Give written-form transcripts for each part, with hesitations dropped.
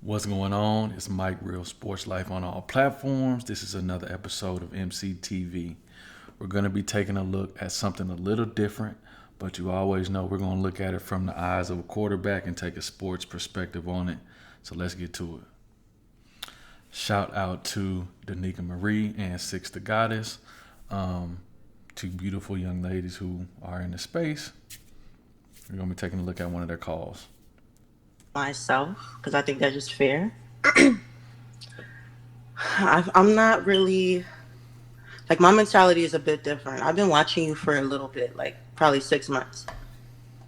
What's going on? It's Mike Real Sports Life on all platforms. This is another episode of MCTV. We're going to be taking a look at something a little different, but you always know we're going to look at it from the eyes of a quarterback and take a sports perspective on it. So let's get to it. Shout out to Danica Marie and Six the Goddess, two beautiful young ladies who are in the space. We're going to be taking a look at one of their calls. Myself, because I think that's just fair. I'm not really, like, my mentality is a bit different. I've been watching you for a little bit, like probably 6 months,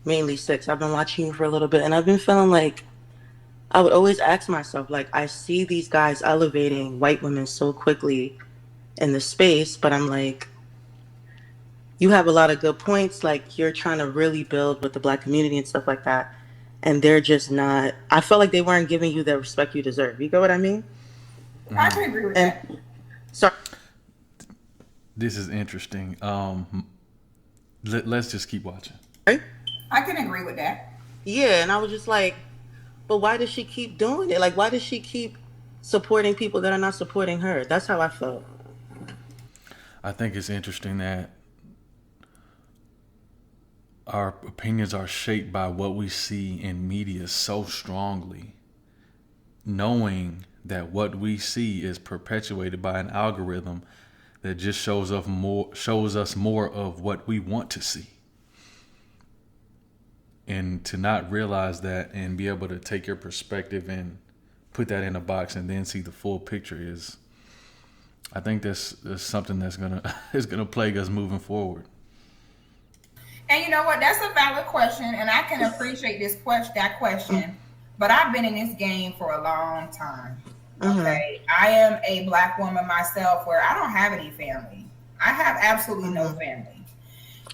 mainly 6. I've been watching you for a little bit, and I've been feeling like I would always ask myself, like, I see these guys elevating white women so quickly in the space, but I'm like, you have a lot of good points, like you're trying to really build with the Black community and stuff like that. And they're just not, I felt like they weren't giving you the respect you deserve. You get what I mean? I can agree with that. Sorry. This is interesting. Let's just keep watching. Right? I can agree with that. Yeah, and I was just like, but why does she keep doing it? Like, why does she keep supporting people that are not supporting her? That's how I felt. I think it's interesting that our opinions are shaped by what we see in media so strongly, knowing that what we see is perpetuated by an algorithm that just shows us more of what we want to see. And to not realize that and be able to take your perspective and put that in a box and then see the full picture is, I think that's something that's gonna plague us moving forward. And you know what? That's a valid question, and I can appreciate that question. But I've been in this game for a long time. Okay, I am a Black woman myself, where I don't have any family. I have absolutely no family.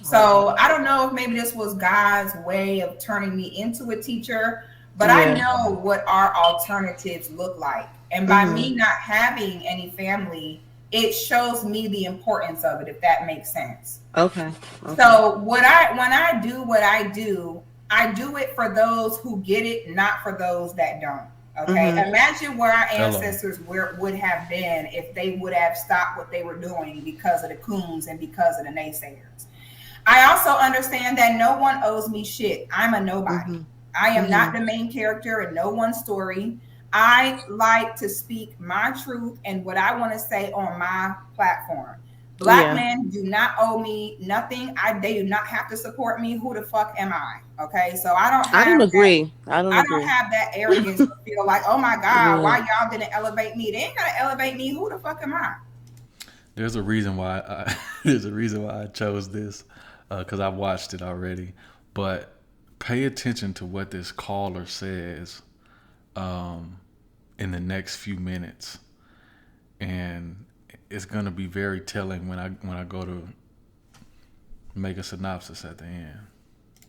So I don't know if maybe this was God's way of turning me into a teacher, but I know what our alternatives look like, and by me not having any family, it shows me the importance of it, if that makes sense. Okay. So when I do what I do it for those who get it, not for those that don't. Okay. Imagine where our ancestors would have been if they would have stopped what they were doing because of the coons and because of the naysayers. I also understand that no one owes me shit. I'm a nobody. I am not the main character in no one's story. I like to speak my truth and what I want to say on my platform. Black men do not owe me nothing. They do not have to support me. Who the fuck am I? Okay, so I don't agree. I don't have that arrogance to feel like, oh my God, why y'all didn't elevate me? They ain't gonna elevate me. Who the fuck am I? There's a reason why I chose this, because I watched it already. But pay attention to what this caller says in the next few minutes, and it's gonna be very telling when I go to make a synopsis at the end.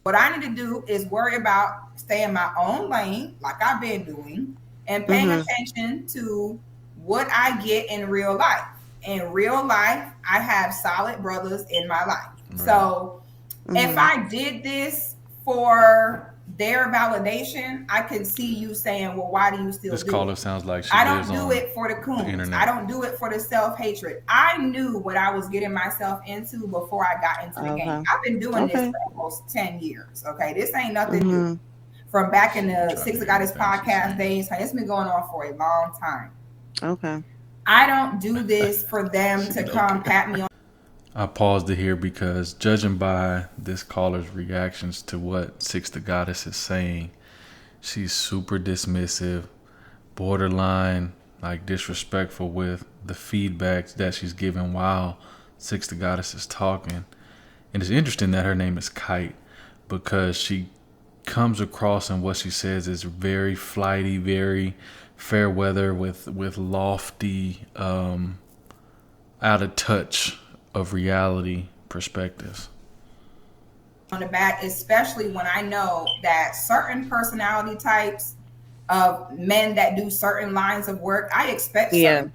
What I need to do is worry about staying in my own lane, like I've been doing, and paying attention to what I get in real life. In real life, I have solid brothers in my life. Right. So if I did this for their validation, I can see you saying, well, why do you still do it? This caller sounds like I don't do it for the coons. I don't do it for the self-hatred. I knew what I was getting myself into before I got into the game. I've been doing this for almost 10 years. Okay, this ain't nothing new. From back in the Six of Goddess podcast days, it's been going on for a long time. Okay. I don't do this for them to come pat me on. I paused it here because, judging by this caller's reactions to what Six the Goddess is saying, she's super dismissive, borderline like disrespectful with the feedback that she's giving while Six the Goddess is talking. And it's interesting that her name is Kite, because she comes across, and what she says is very flighty, very fair weather with lofty, out of touch of reality perspectives. On the back, especially when I know that certain personality types of men that do certain lines of work, I expect certain.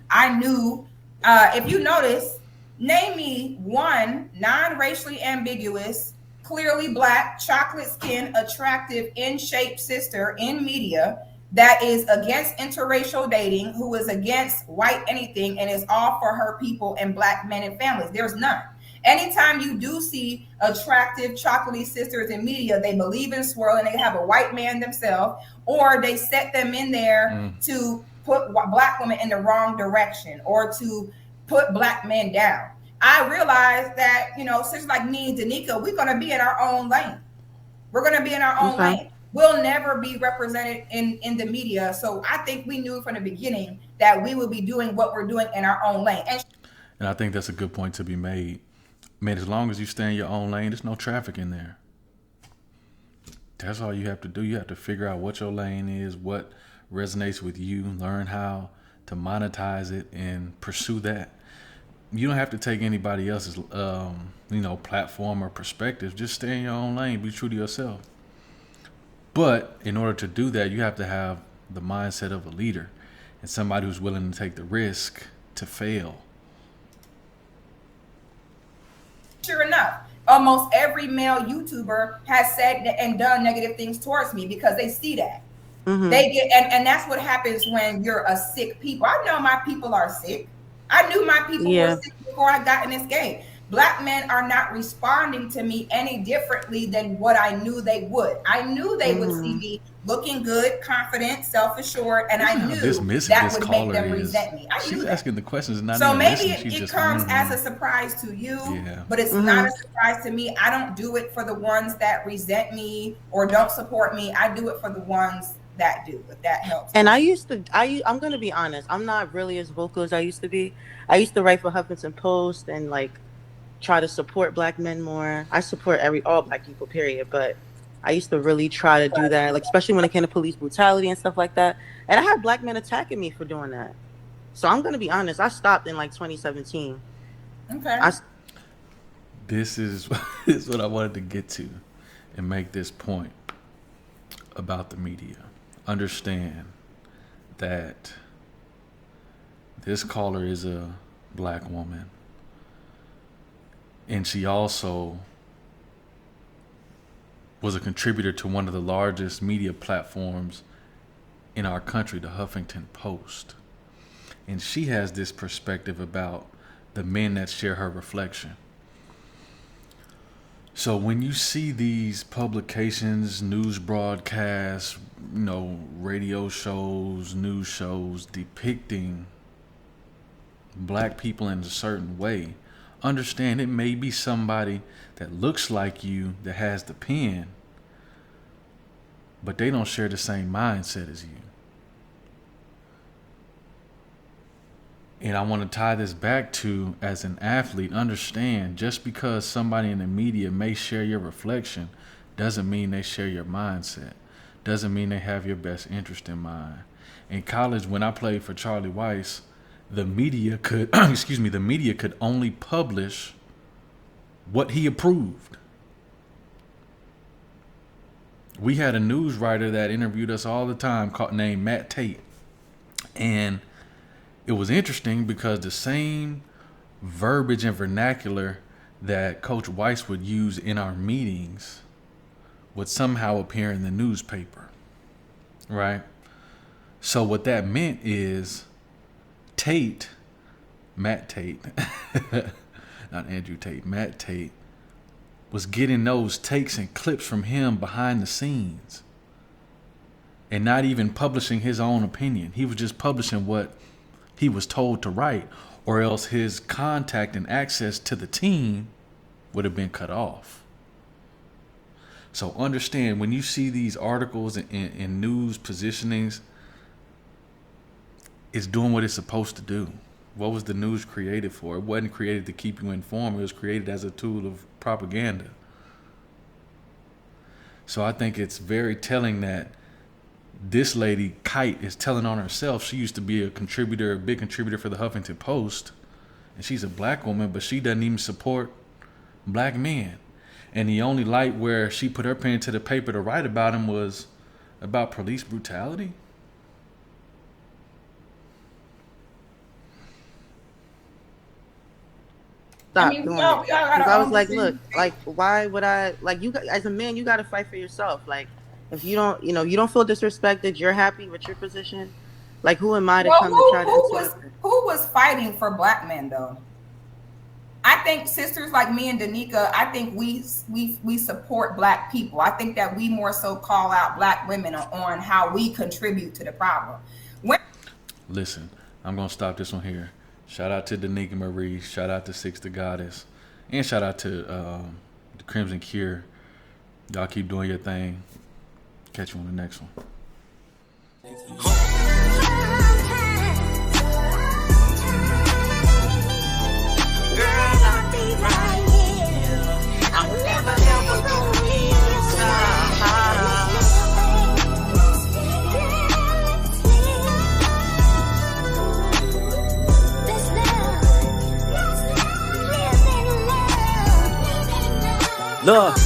I knew, if you notice, name me one non-racially ambiguous, clearly Black, chocolate skin, attractive, in shape sister in media that is against interracial dating, who is against white anything, and is all for her people and black men and families. There's none. Anytime you do see attractive chocolatey sisters in media, they believe in swirl and they have a white man themselves, or they set them in there to put black women in the wrong direction or to put black men down. I realized that, you know, sisters like me and Danica, we're going to be in our own lane. We're going to be in our own lane. We'll never be represented in the media. So I think we knew from the beginning that we will be doing what we're doing in our own lane. And I think that's a good point to be made. I mean, as long as you stay in your own lane, there's no traffic in there. That's all you have to do. You have to figure out what your lane is, what resonates with you, learn how to monetize it and pursue that. You don't have to take anybody else's, platform or perspective. Just stay in your own lane. Be true to yourself. But in order to do that, you have to have the mindset of a leader and somebody who's willing to take the risk to fail. Sure enough, almost every male YouTuber has said and done negative things towards me because they see that. They get, and that's what happens when you're a sick people. I know my people are sick. I knew my people were sick before I got in this game. Black men are not responding to me any differently than what I knew they would. I knew they would see me looking good, confident, self-assured, and I knew that would make them resent me. She's asking the questions and not so even maybe listening. it comes as a surprise to you, but it's not a surprise to me. I don't do it for the ones that resent me or don't support me. I do it for the ones that do, if that helps. And I'm going to be honest, I'm not really as vocal as I used to be. I used to write for Huffington Post and like try to support black men more. I support all black people, period. But I used to really try to do that, like especially when it came to police brutality and stuff like that. And I had black men attacking me for doing that. So I'm going to be honest, I stopped in like 2017. Okay. This is what I wanted to get to and make this point about the media. Understand that this caller is a black woman. And she also was a contributor to one of the largest media platforms in our country, the Huffington Post. And she has this perspective about the men that share her reflection. So when you see these publications, news broadcasts, radio shows, news shows depicting black people in a certain way, understand it may be somebody that looks like you that has the pen, but they don't share the same mindset as you. And I want to tie this back to, as an athlete, understand just because somebody in the media may share your reflection doesn't mean they share your mindset. Doesn't mean they have your best interest in mind. In college, when I played for Charlie Weiss, the media could, the media could only publish what he approved. We had a news writer that interviewed us all the time named Matt Tate. And it was interesting because the same verbiage and vernacular that Coach Weiss would use in our meetings would somehow appear in the newspaper, right? So what that meant is Matt Tate, not Andrew Tate, Matt Tate was getting those takes and clips from him behind the scenes and not even publishing his own opinion. He was just publishing what he was told to write, or else his contact and access to the team would have been cut off. So understand, when you see these articles in news positionings, it's doing what it's supposed to do. What was the news created for? It wasn't created to keep you informed. It was created as a tool of propaganda. So I think it's very telling that this lady, Kite, is telling on herself. She used to be a big contributor for the Huffington Post, and she's a black woman, but she doesn't even support black men. And the only light where she put her pen to the paper to write about him was about police brutality. Stop doing it. Because I was like, look, like, why would I, like, you as a man, you got to fight for yourself. Like, If you don't, you don't feel disrespected, you're happy with your position. Like, who am I to Well, come and try to who was fighting for black men though? I think sisters like me and Danica, I think we support black people. I think that we more so call out black women on how we contribute to the problem. Listen, I'm gonna stop this one here. Shout out to Danica Marie. Shout out to Six the Goddess, and shout out to the Crimson Cure. Y'all keep doing your thing. Catch you on the next one. Look.